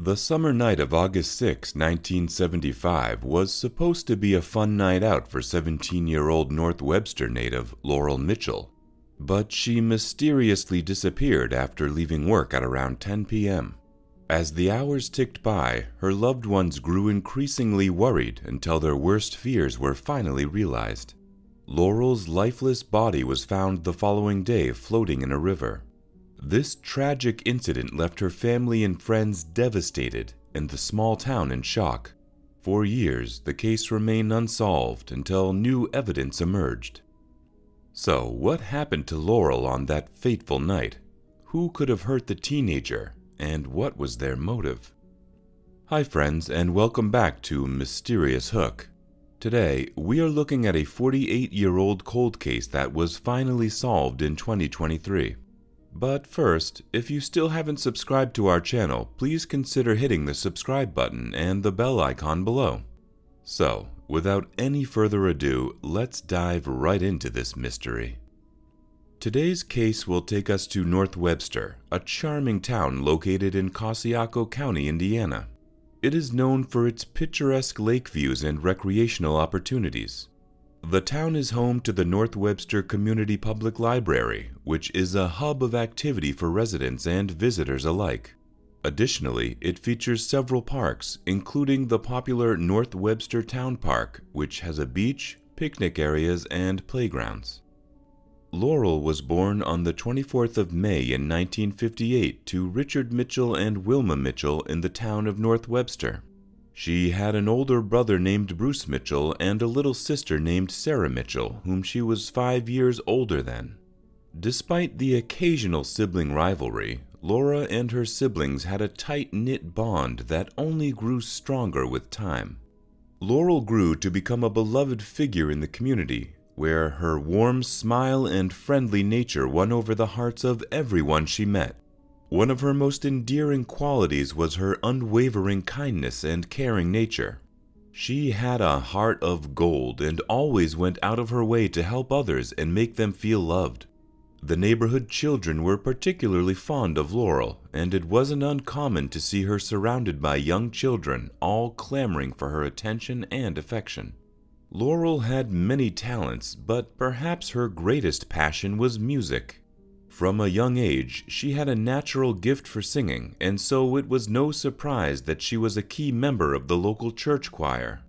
The summer night of August 6, 1975 was supposed to be a fun night out for 17-year-old North Webster native Laurel Mitchell, but she mysteriously disappeared after leaving work at around 10 p.m. As the hours ticked by, her loved ones grew increasingly worried until their worst fears were finally realized. Laurel's lifeless body was found the following day floating in a river. This tragic incident left her family and friends devastated and the small town in shock. For years, the case remained unsolved until new evidence emerged. So, what happened to Laurel on that fateful night? Who could have hurt the teenager, and what was their motive? Hi friends, and welcome back to Mysterious Hook. Today, we are looking at a 48-year-old cold case that was finally solved in 2023. But first, if you still haven't subscribed to our channel, please consider hitting the subscribe button and the bell icon below. So, without any further ado, let's dive right into this mystery. Today's case will take us to North Webster, a charming town located in Cossiaco County, Indiana. It is known for its picturesque lake views and recreational opportunities. The town is home to the North Webster Community Public Library, which is a hub of activity for residents and visitors alike. Additionally, it features several parks, including the popular North Webster Town Park, which has a beach, picnic areas, and playgrounds. Laurel was born on the 24th of May in 1958 to Richard Mitchell and Wilma Mitchell in the town of North Webster. She had an older brother named Bruce Mitchell and a little sister named Sarah Mitchell, whom she was 5 years older than. Despite the occasional sibling rivalry, Laura and her siblings had a tight-knit bond that only grew stronger with time. Laurel grew to become a beloved figure in the community, where her warm smile and friendly nature won over the hearts of everyone she met. One of her most endearing qualities was her unwavering kindness and caring nature. She had a heart of gold and always went out of her way to help others and make them feel loved. The neighborhood children were particularly fond of Laurel, and it wasn't uncommon to see her surrounded by young children, all clamoring for her attention and affection. Laurel had many talents, but perhaps her greatest passion was music. From a young age, she had a natural gift for singing, and so it was no surprise that she was a key member of the local church choir.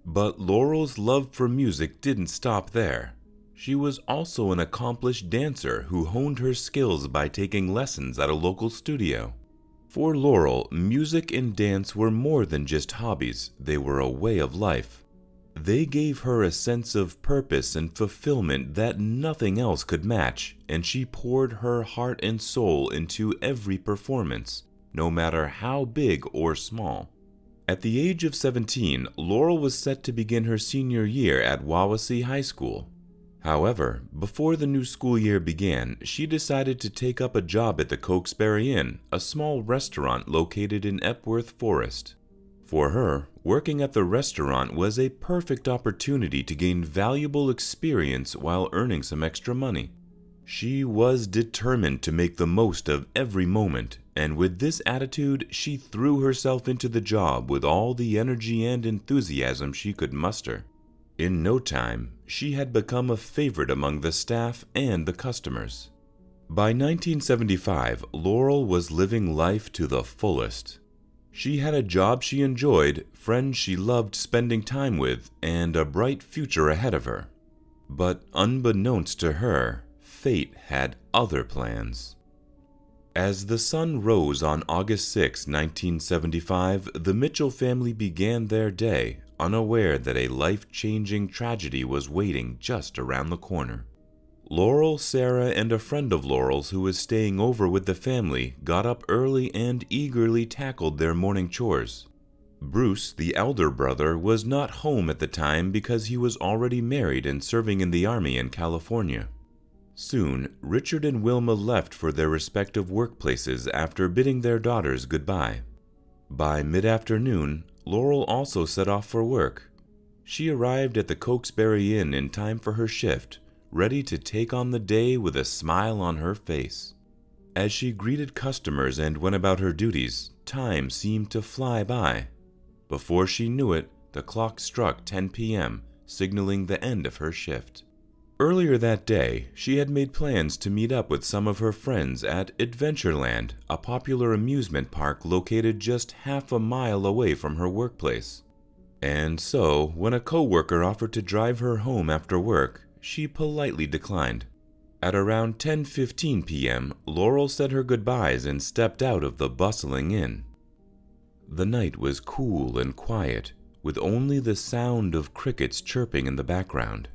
But Laurel's love for music didn't stop there. She was also an accomplished dancer who honed her skills by taking lessons at a local studio. For Laurel, music and dance were more than just hobbies, they were a way of life. They gave her a sense of purpose and fulfillment that nothing else could match, and she poured her heart and soul into every performance, no matter how big or small. At the age of 17, Laurel was set to begin her senior year at Wawasee High School. However, before the new school year began, she decided to take up a job at the Cokesbury Inn, a small restaurant located in Epworth Forest. For her, working at the restaurant was a perfect opportunity to gain valuable experience while earning some extra money. She was determined to make the most of every moment, and with this attitude, she threw herself into the job with all the energy and enthusiasm she could muster. In no time, she had become a favorite among the staff and the customers. By 1975, Laurel was living life to the fullest. She had a job she enjoyed, friends she loved spending time with, and a bright future ahead of her. But unbeknownst to her, fate had other plans. As the sun rose on August 6, 1975, the Mitchell family began their day, unaware that a life-changing tragedy was waiting just around the corner. Laurel, Sarah, and a friend of Laurel's who was staying over with the family got up early and eagerly tackled their morning chores. Bruce, the elder brother, was not home at the time because he was already married and serving in the Army in California. Soon, Richard and Wilma left for their respective workplaces after bidding their daughters goodbye. By mid-afternoon, Laurel also set off for work. She arrived at the Cokesbury Inn in time for her shift, ready to take on the day with a smile on her face. As she greeted customers and went about her duties, time seemed to fly by. Before she knew it, the clock struck 10 p.m., signaling the end of her shift. Earlier that day, she had made plans to meet up with some of her friends at Adventureland, a popular amusement park located just half a mile away from her workplace. And so, when a coworker offered to drive her home after work, she politely declined. At around 10:15 p.m., Laurel said her goodbyes and stepped out of the bustling inn. The night was cool and quiet, with only the sound of crickets chirping in the background.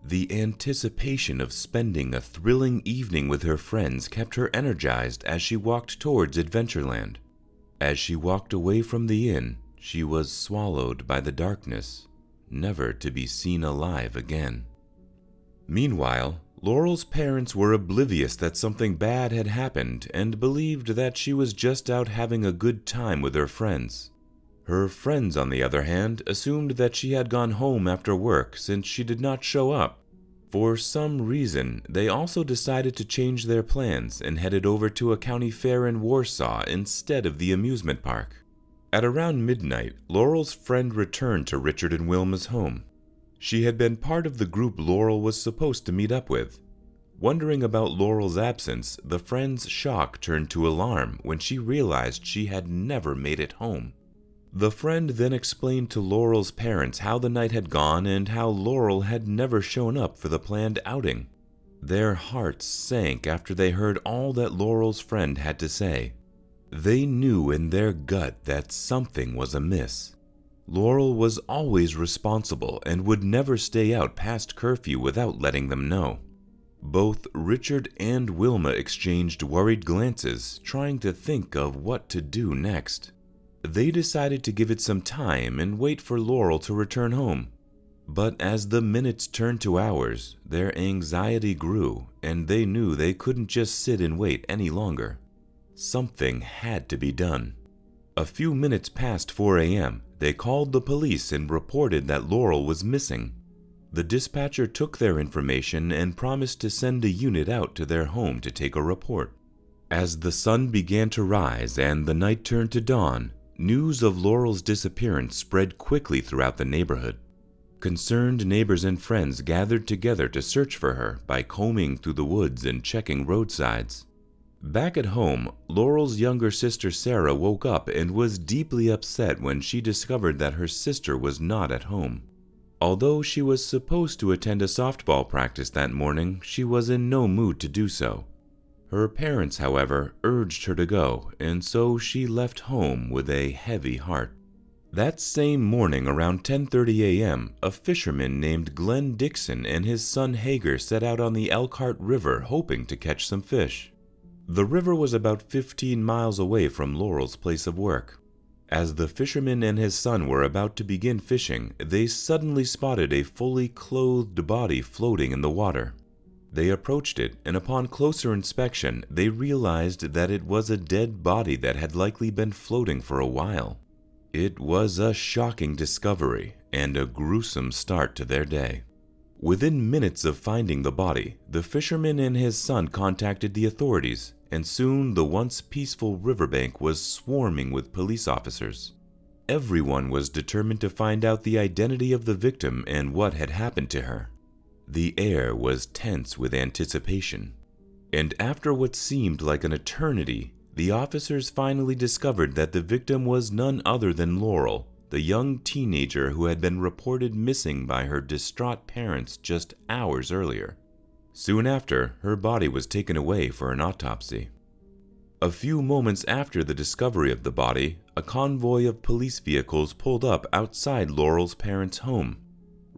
The anticipation of spending a thrilling evening with her friends kept her energized as she walked towards Adventureland. As she walked away from the inn, she was swallowed by the darkness, never to be seen alive again. Meanwhile, Laurel's parents were oblivious that something bad had happened and believed that she was just out having a good time with her friends. Her friends, on the other hand, assumed that she had gone home after work since she did not show up. For some reason, they also decided to change their plans and headed over to a county fair in Warsaw instead of the amusement park. At around midnight, Laurel's friend returned to Richard and Wilma's home. She had been part of the group Laurel was supposed to meet up with. Wondering about Laurel's absence, the friend's shock turned to alarm when she realized she had never made it home. The friend then explained to Laurel's parents how the night had gone and how Laurel had never shown up for the planned outing. Their hearts sank after they heard all that Laurel's friend had to say. They knew in their gut that something was amiss. Laurel was always responsible and would never stay out past curfew without letting them know. Both Richard and Wilma exchanged worried glances, trying to think of what to do next. They decided to give it some time and wait for Laurel to return home. But as the minutes turned to hours, their anxiety grew, and they knew they couldn't just sit and wait any longer. Something had to be done. A few minutes past 4 a.m., they called the police and reported that Laurel was missing. The dispatcher took their information and promised to send a unit out to their home to take a report. As the sun began to rise and the night turned to dawn, news of Laurel's disappearance spread quickly throughout the neighborhood. Concerned neighbors and friends gathered together to search for her by combing through the woods and checking roadsides. Back at home, Laurel's younger sister Sarah woke up and was deeply upset when she discovered that her sister was not at home. Although she was supposed to attend a softball practice that morning, she was in no mood to do so. Her parents, however, urged her to go, and so she left home with a heavy heart. That same morning around 10:30 a.m., a fisherman named Glenn Dixon and his son Hager set out on the Elkhart River hoping to catch some fish. The river was about 15 miles away from Laurel's place of work. As the fisherman and his son were about to begin fishing, they suddenly spotted a fully clothed body floating in the water. They approached it, and upon closer inspection, they realized that it was a dead body that had likely been floating for a while. It was a shocking discovery and a gruesome start to their day. Within minutes of finding the body, the fisherman and his son contacted the authorities, and soon the once peaceful riverbank was swarming with police officers. Everyone was determined to find out the identity of the victim and what had happened to her. The air was tense with anticipation, and after what seemed like an eternity, the officers finally discovered that the victim was none other than Laurel, the young teenager who had been reported missing by her distraught parents just hours earlier. Soon after, her body was taken away for an autopsy. A few moments after the discovery of the body, a convoy of police vehicles pulled up outside Laurel's parents' home.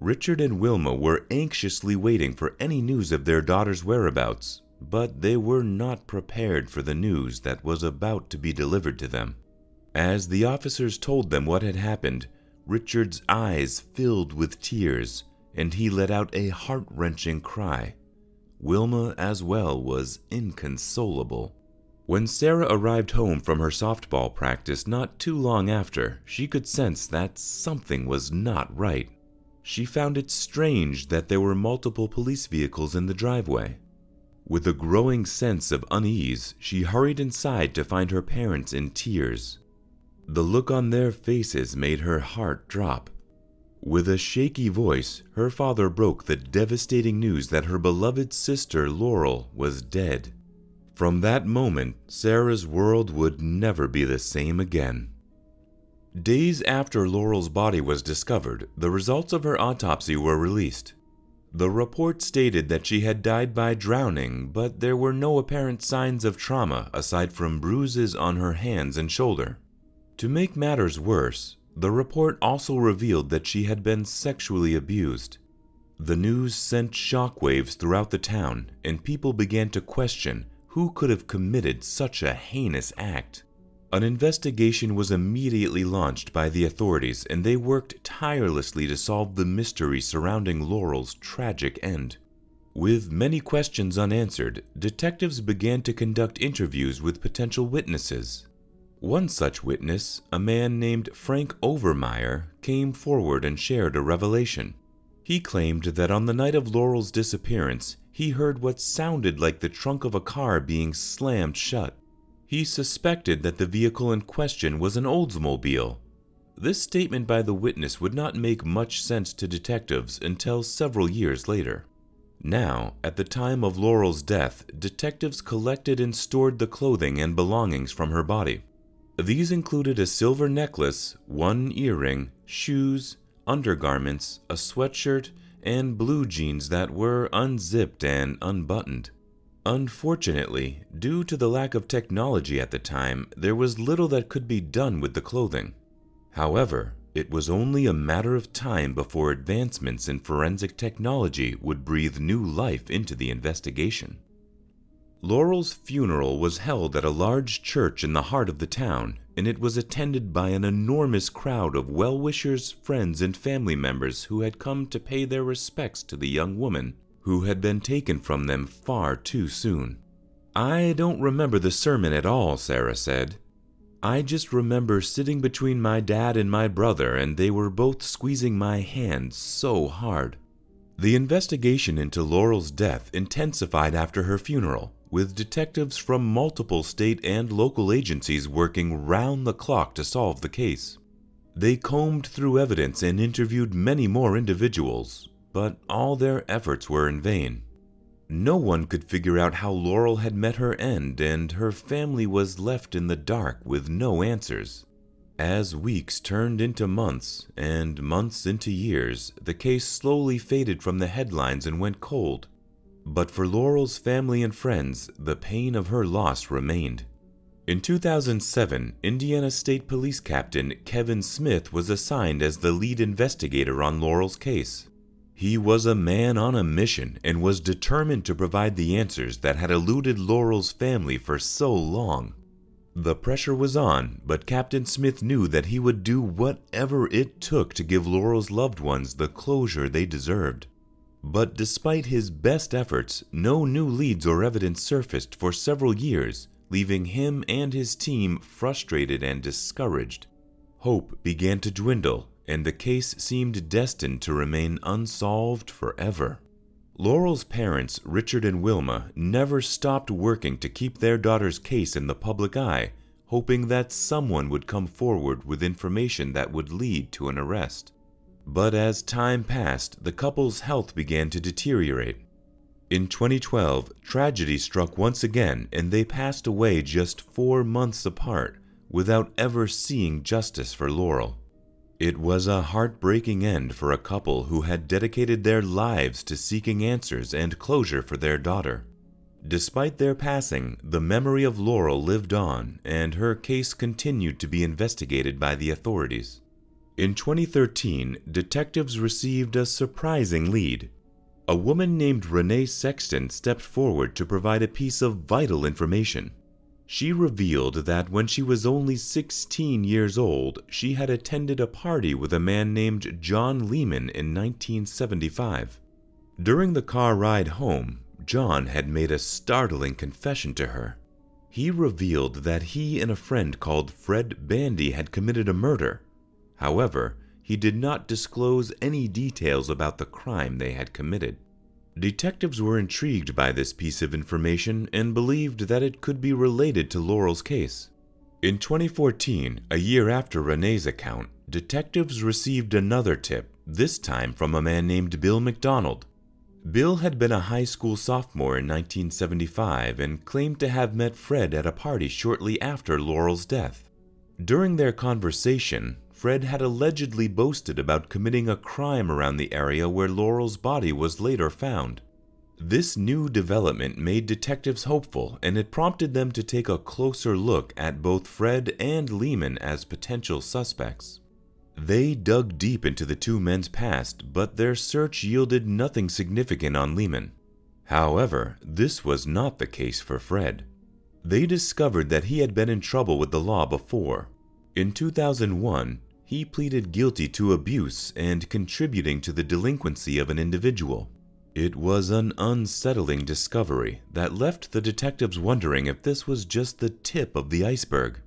Richard and Wilma were anxiously waiting for any news of their daughter's whereabouts, but they were not prepared for the news that was about to be delivered to them. As the officers told them what had happened, Richard's eyes filled with tears, and he let out a heart-wrenching cry. Wilma as well was inconsolable. When Sarah arrived home from her softball practice not too long after, she could sense that something was not right. She found it strange that there were multiple police vehicles in the driveway. With a growing sense of unease, she hurried inside to find her parents in tears. The look on their faces made her heart drop. With a shaky voice, her father broke the devastating news that her beloved sister Laurel was dead. From that moment, Sarah's world would never be the same again. Days after Laurel's body was discovered, the results of her autopsy were released. The report stated that she had died by drowning, but there were no apparent signs of trauma aside from bruises on her hands and shoulder. To make matters worse, the report also revealed that she had been sexually abused. The news sent shockwaves throughout the town, and people began to question who could have committed such a heinous act. An investigation was immediately launched by the authorities, and they worked tirelessly to solve the mystery surrounding Laurel's tragic end. With many questions unanswered, detectives began to conduct interviews with potential witnesses. One such witness, a man named Frank Overmeyer, came forward and shared a revelation. He claimed that on the night of Laurel's disappearance, he heard what sounded like the trunk of a car being slammed shut. He suspected that the vehicle in question was an Oldsmobile. This statement by the witness would not make much sense to detectives until several years later. Now, at the time of Laurel's death, detectives collected and stored the clothing and belongings from her body. These included a silver necklace, one earring, shoes, undergarments, a sweatshirt, and blue jeans that were unzipped and unbuttoned. Unfortunately, due to the lack of technology at the time, there was little that could be done with the clothing. However, it was only a matter of time before advancements in forensic technology would breathe new life into the investigation. Laurel's funeral was held at a large church in the heart of the town, and it was attended by an enormous crowd of well-wishers, friends, and family members who had come to pay their respects to the young woman who had been taken from them far too soon. "I don't remember the sermon at all," Sarah said. "I just remember sitting between my dad and my brother, and they were both squeezing my hand so hard." The investigation into Laurel's death intensified after her funeral, with detectives from multiple state and local agencies working round the clock to solve the case. They combed through evidence and interviewed many more individuals, but all their efforts were in vain. No one could figure out how Laurel had met her end, and her family was left in the dark with no answers. As weeks turned into months, and months into years, the case slowly faded from the headlines and went cold. But for Laurel's family and friends, the pain of her loss remained. In 2007, Indiana State Police Captain Kevin Smith was assigned as the lead investigator on Laurel's case. He was a man on a mission and was determined to provide the answers that had eluded Laurel's family for so long. The pressure was on, but Captain Smith knew that he would do whatever it took to give Laurel's loved ones the closure they deserved. But despite his best efforts, no new leads or evidence surfaced for several years, leaving him and his team frustrated and discouraged. Hope began to dwindle, and the case seemed destined to remain unsolved forever. Laurel's parents, Richard and Wilma, never stopped working to keep their daughter's case in the public eye, hoping that someone would come forward with information that would lead to an arrest. But as time passed, the couple's health began to deteriorate. In 2012, tragedy struck once again, and they passed away just 4 months apart, without ever seeing justice for Laurel. It was a heartbreaking end for a couple who had dedicated their lives to seeking answers and closure for their daughter. Despite their passing, the memory of Laurel lived on, and her case continued to be investigated by the authorities. In 2013, detectives received a surprising lead. A woman named Renee Sexton stepped forward to provide a piece of vital information. She revealed that when she was only 16 years old, she had attended a party with a man named John Lehman in 1975. During the car ride home, John had made a startling confession to her. He revealed that he and a friend called Fred Bandy had committed a murder. However, he did not disclose any details about the crime they had committed. Detectives were intrigued by this piece of information and believed that it could be related to Laurel's case. In 2014, a year after Renee's account, detectives received another tip, this time from a man named Bill McDonald. Bill had been a high school sophomore in 1975 and claimed to have met Fred at a party shortly after Laurel's death. During their conversation, Fred had allegedly boasted about committing a crime around the area where Laurel's body was later found. This new development made detectives hopeful, and it prompted them to take a closer look at both Fred and Lehman as potential suspects. They dug deep into the two men's past, but their search yielded nothing significant on Lehman. However, this was not the case for Fred. They discovered that he had been in trouble with the law before. In 2001, he pleaded guilty to abuse and contributing to the delinquency of an individual. It was an unsettling discovery that left the detectives wondering if this was just the tip of the iceberg.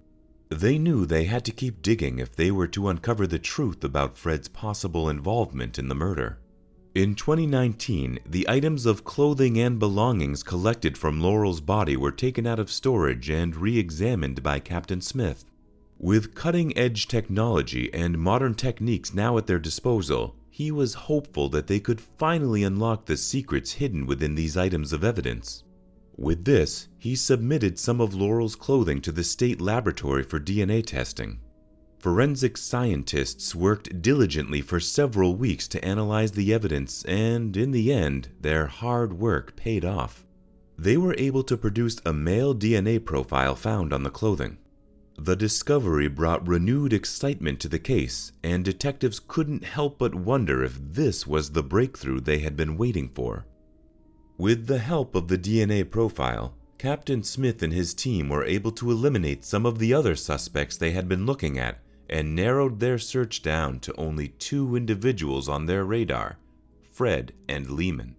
They knew they had to keep digging if they were to uncover the truth about Fred's possible involvement in the murder. In 2019, the items of clothing and belongings collected from Laurel's body were taken out of storage and re-examined by Captain Smith. With cutting-edge technology and modern techniques now at their disposal, he was hopeful that they could finally unlock the secrets hidden within these items of evidence. With this, he submitted some of Laurel's clothing to the state laboratory for DNA testing. Forensic scientists worked diligently for several weeks to analyze the evidence, and in the end, their hard work paid off. They were able to produce a male DNA profile found on the clothing. The discovery brought renewed excitement to the case, and detectives couldn't help but wonder if this was the breakthrough they had been waiting for. With the help of the DNA profile, Captain Smith and his team were able to eliminate some of the other suspects they had been looking at and narrowed their search down to only two individuals on their radar, Fred and Lehman.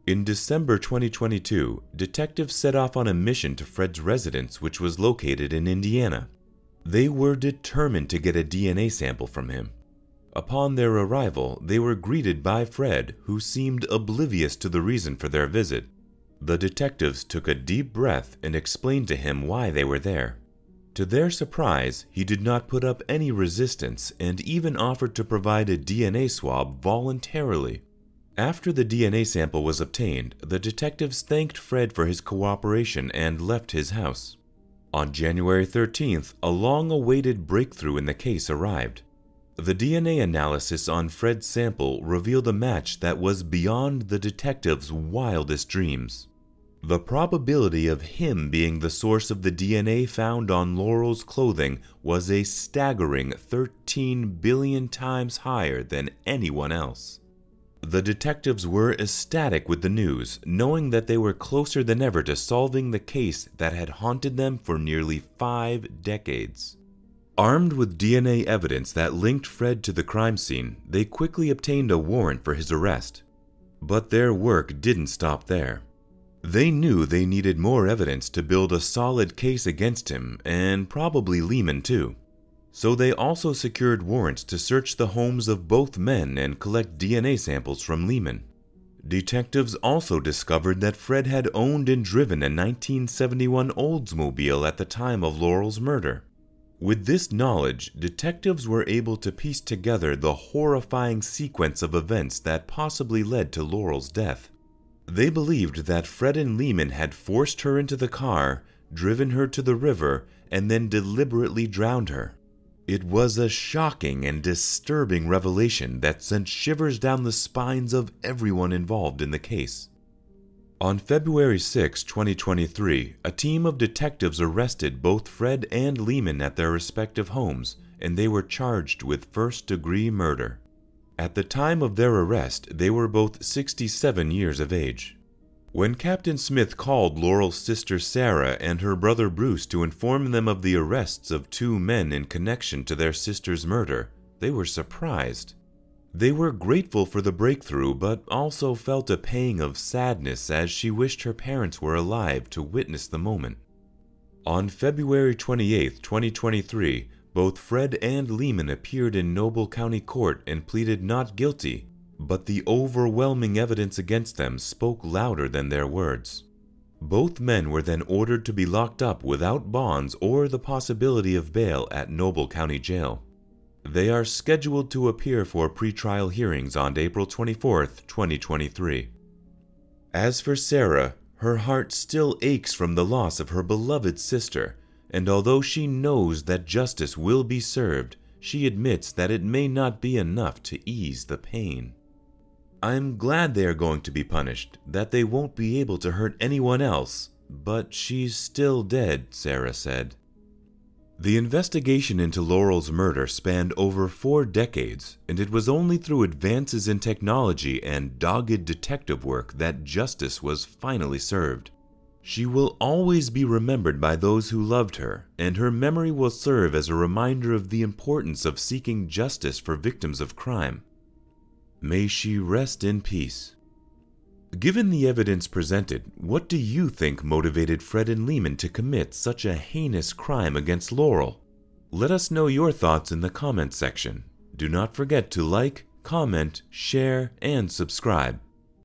In December 2022, detectives set off on a mission to Fred's residence, which was located in Indiana. They were determined to get a DNA sample from him. Upon their arrival, they were greeted by Fred, who seemed oblivious to the reason for their visit. The detectives took a deep breath and explained to him why they were there. To their surprise, he did not put up any resistance and even offered to provide a DNA swab voluntarily. After the DNA sample was obtained, the detectives thanked Fred for his cooperation and left his house. On January 13th, a long-awaited breakthrough in the case arrived. The DNA analysis on Fred's sample revealed a match that was beyond the detectives' wildest dreams. The probability of him being the source of the DNA found on Laurel's clothing was a staggering 13 billion times higher than anyone else. The detectives were ecstatic with the news, knowing that they were closer than ever to solving the case that had haunted them for nearly 5 decades. Armed with DNA evidence that linked Fred to the crime scene, they quickly obtained a warrant for his arrest. But their work didn't stop there. They knew they needed more evidence to build a solid case against him, and probably Lehman too. So they also secured warrants to search the homes of both men and collect DNA samples from Lehman. Detectives also discovered that Fred had owned and driven a 1971 Oldsmobile at the time of Laurel's murder. With this knowledge, detectives were able to piece together the horrifying sequence of events that possibly led to Laurel's death. They believed that Fred and Lehman had forced her into the car, driven her to the river, and then deliberately drowned her. It was a shocking and disturbing revelation that sent shivers down the spines of everyone involved in the case. On February 6, 2023, a team of detectives arrested both Fred and Lehman at their respective homes, and they were charged with first-degree murder. At the time of their arrest, they were both 67 years of age. When Captain Smith called Laurel's sister Sarah and her brother Bruce to inform them of the arrests of two men in connection to their sister's murder, they were surprised. They were grateful for the breakthrough, but also felt a pang of sadness as she wished her parents were alive to witness the moment. On February 28, 2023, both Fred and Lehman appeared in Noble County Court and pleaded not guilty, but the overwhelming evidence against them spoke louder than their words. Both men were then ordered to be locked up without bonds or the possibility of bail at Noble County Jail. They are scheduled to appear for pretrial hearings on April 24, 2023. As for Sarah, her heart still aches from the loss of her beloved sister, and although she knows that justice will be served, she admits that it may not be enough to ease the pain. "I'm glad they are going to be punished, that they won't be able to hurt anyone else, but she's still dead," Sarah said. The investigation into Laurel's murder spanned over 4 decades, and it was only through advances in technology and dogged detective work that justice was finally served. She will always be remembered by those who loved her, and her memory will serve as a reminder of the importance of seeking justice for victims of crime. May she rest in peace. Given the evidence presented, what do you think motivated Fred and Lehman to commit such a heinous crime against Laurel? Let us know your thoughts in the comments section. Do not forget to like, comment, share, and subscribe.